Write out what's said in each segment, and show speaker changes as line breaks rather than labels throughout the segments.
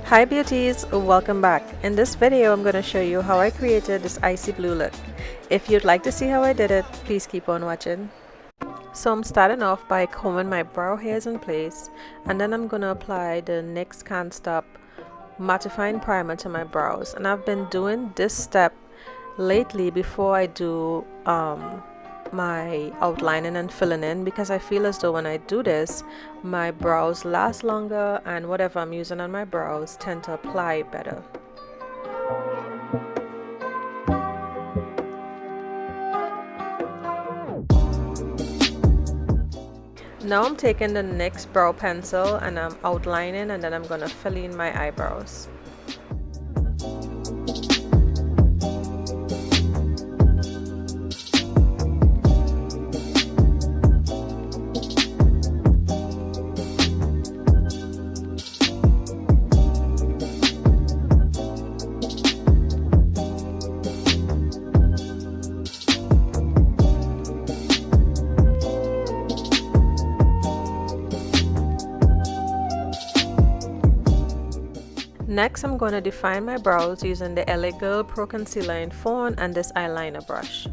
Hi beauties, welcome back. In this video I'm going to show you how I created this icy blue look. If you'd like to see how I did it, please keep on watching. So I'm starting off by combing my brow hairs in place, and then I'm going to apply the NYX Can't Stop mattifying primer to my brows. And I've been doing this step lately before I do my outlining and filling in, because I feel as though when I do this my brows last longer and whatever I'm using on my brows tend to apply better. Now I'm taking the NYX brow pencil and I'm outlining, and then I'm gonna fill in my eyebrows. Next, I'm going to define my brows using the LA Girl Pro Concealer in Fawn and this eyeliner brush.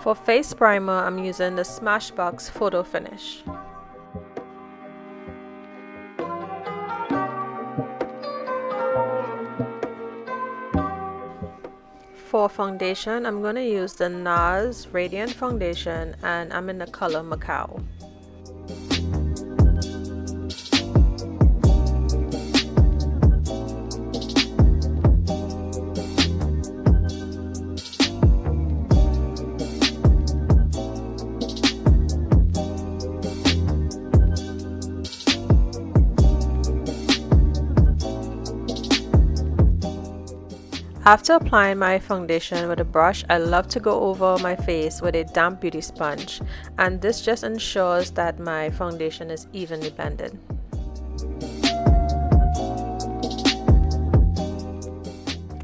For face primer, I'm using the Smashbox Photo Finish. For foundation, I'm going to use the NARS Radiant Foundation, and I'm in the color Macao. After applying my foundation with a brush, I love to go over my face with a damp beauty sponge, and this just ensures that my foundation is evenly blended.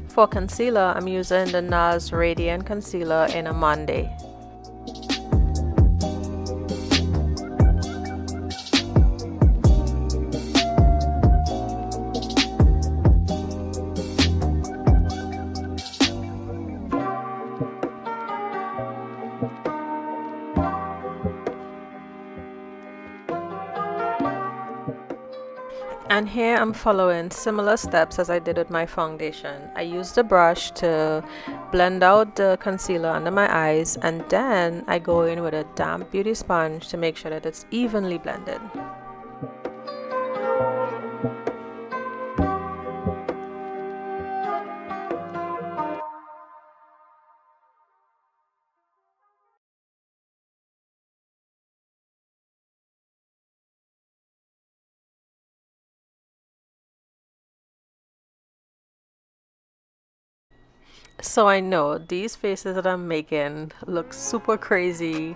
For concealer, I'm using the NARS Radiant Concealer in a Monday. And here I'm following similar steps as I did with my foundation. I use the brush to blend out the concealer under my eyes, and then I go in with a damp beauty sponge to make sure that it's evenly blended. So I know these faces that I'm making look super crazy,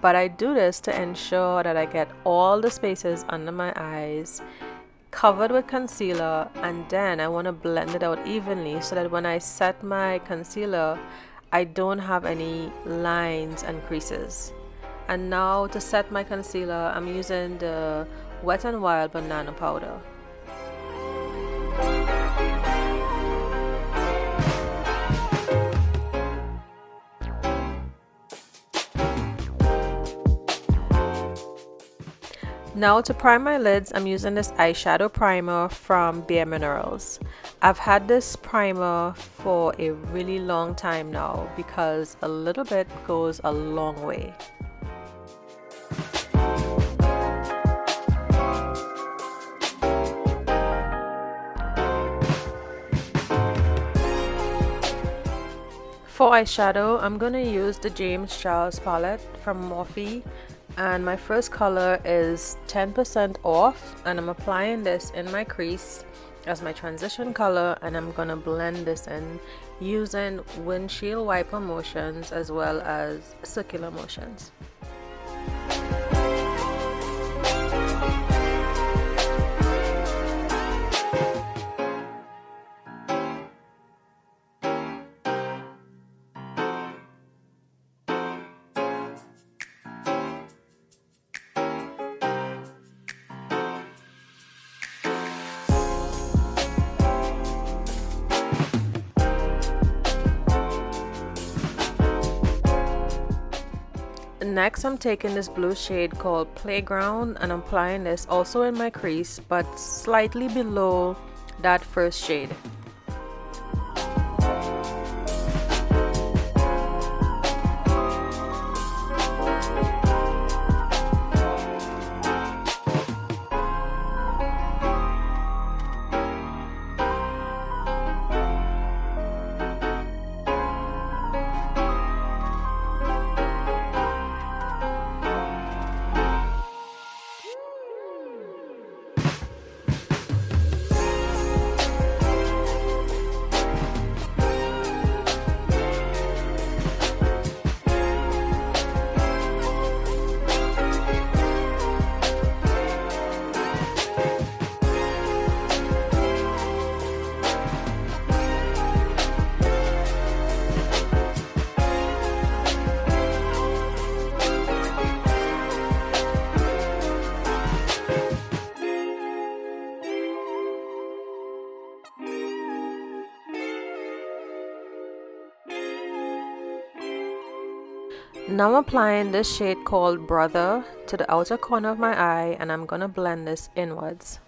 but I do this to ensure that I get all the spaces under my eyes covered with concealer, and then I want to blend it out evenly so that when I set my concealer I don't have any lines and creases. And now to set my concealer, I'm using the Wet n Wild banana powder. Now to prime my lids, I'm using this eyeshadow primer from Bare Minerals. I've had this primer for a really long time now because a little bit goes a long way. For eyeshadow, I'm going to use the James Charles palette from Morphe, and my first color is 10% off, and I'm applying this in my crease as my transition color, and I'm gonna blend this in using windshield wiper motions as well as circular motions. Next, I'm taking this blue shade called Playground and I'm applying this also in my crease, but slightly below that first shade. Now I'm applying this shade called Brother to the outer corner of my eye, and I'm gonna blend this inwards.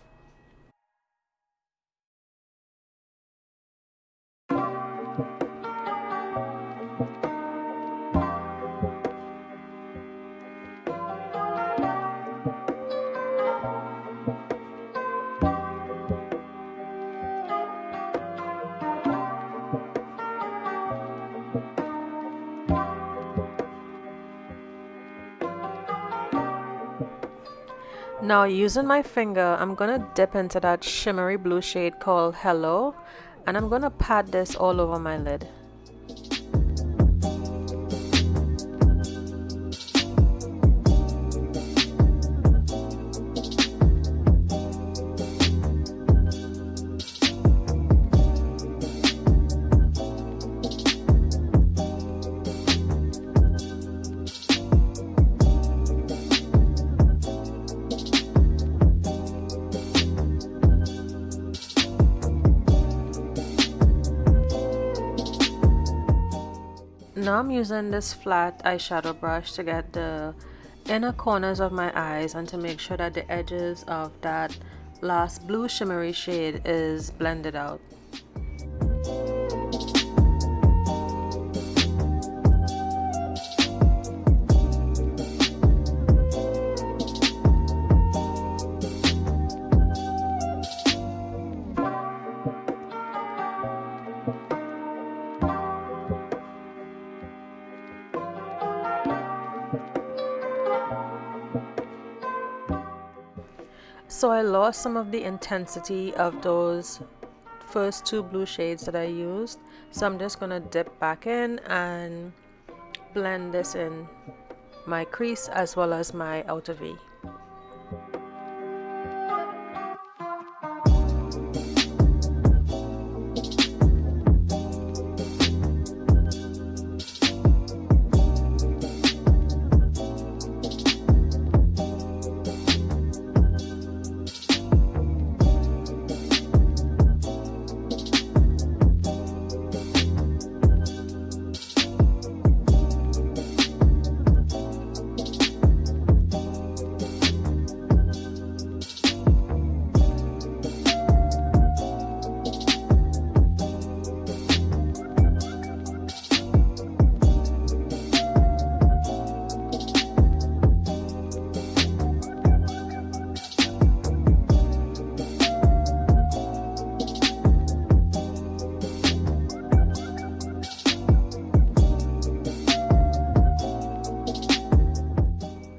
Now using my finger, I'm gonna dip into that shimmery blue shade called Hello, and I'm gonna pat this all over my lid. Now I'm using this flat eyeshadow brush to get the inner corners of my eyes and to make sure that the edges of that last blue shimmery shade is blended out. So I lost some of the intensity of those first two blue shades that I used, so I'm just gonna dip back in and blend this in my crease as well as my outer V.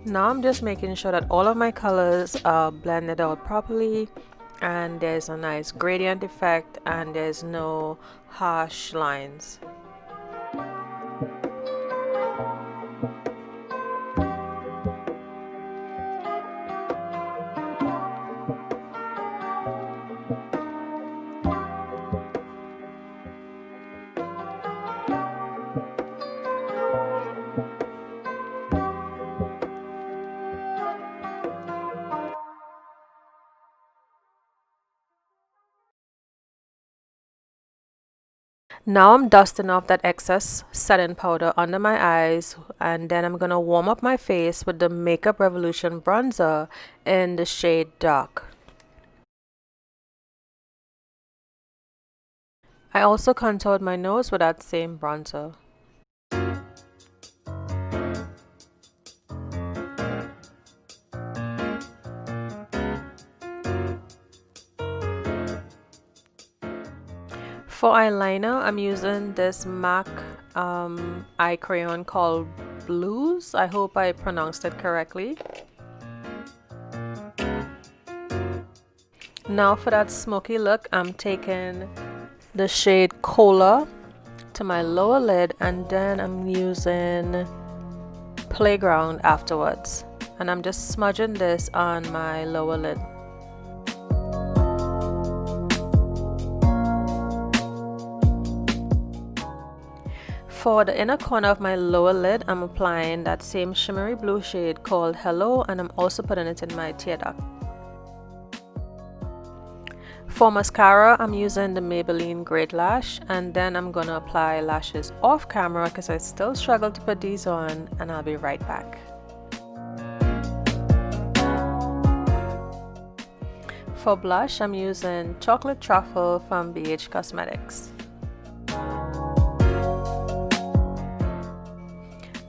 Now I'm just making sure that all of my colors are blended out properly, and there's a nice gradient effect and there's no harsh lines. Now I'm dusting off that excess setting powder under my eyes, and then I'm gonna warm up my face with the Makeup Revolution bronzer in the shade Dark. I also contoured my nose with that same bronzer. For eyeliner, I'm using this MAC eye crayon called Blues. I hope I pronounced it correctly. Now for that smoky look, I'm taking the shade Cola to my lower lid, and then I'm using Playground afterwards. And I'm just smudging this on my lower lid. For the inner corner of my lower lid, I'm applying that same shimmery blue shade called Hello, and I'm also putting it in my tear duct. For mascara, I'm using the Maybelline Great Lash, and then I'm gonna apply lashes off camera because I still struggle to put these on, and I'll be right back. For blush, I'm using Chocolate Truffle from BH Cosmetics.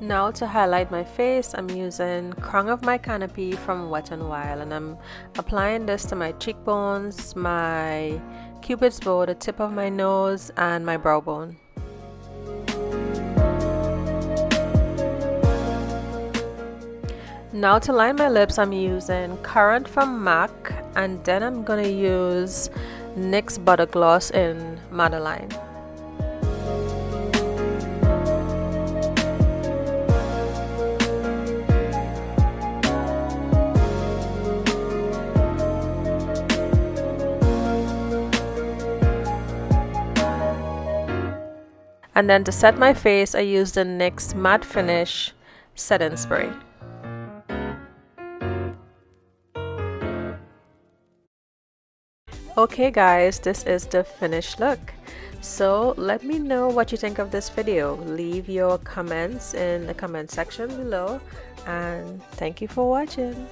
Now to highlight my face, I'm using Crown of My Canopy from Wet n Wild, and I'm applying this to my cheekbones, my cupid's bow, the tip of my nose, and my brow bone. Now to line my lips, I'm using Currant from MAC, and then I'm gonna use NYX Butter Gloss in Madeline. And then to set my face, I used the NYX Matte Finish Setting Spray. Okay guys, this is the finished look. So let me know what you think of this video. Leave your comments in the comment section below, and thank you for watching.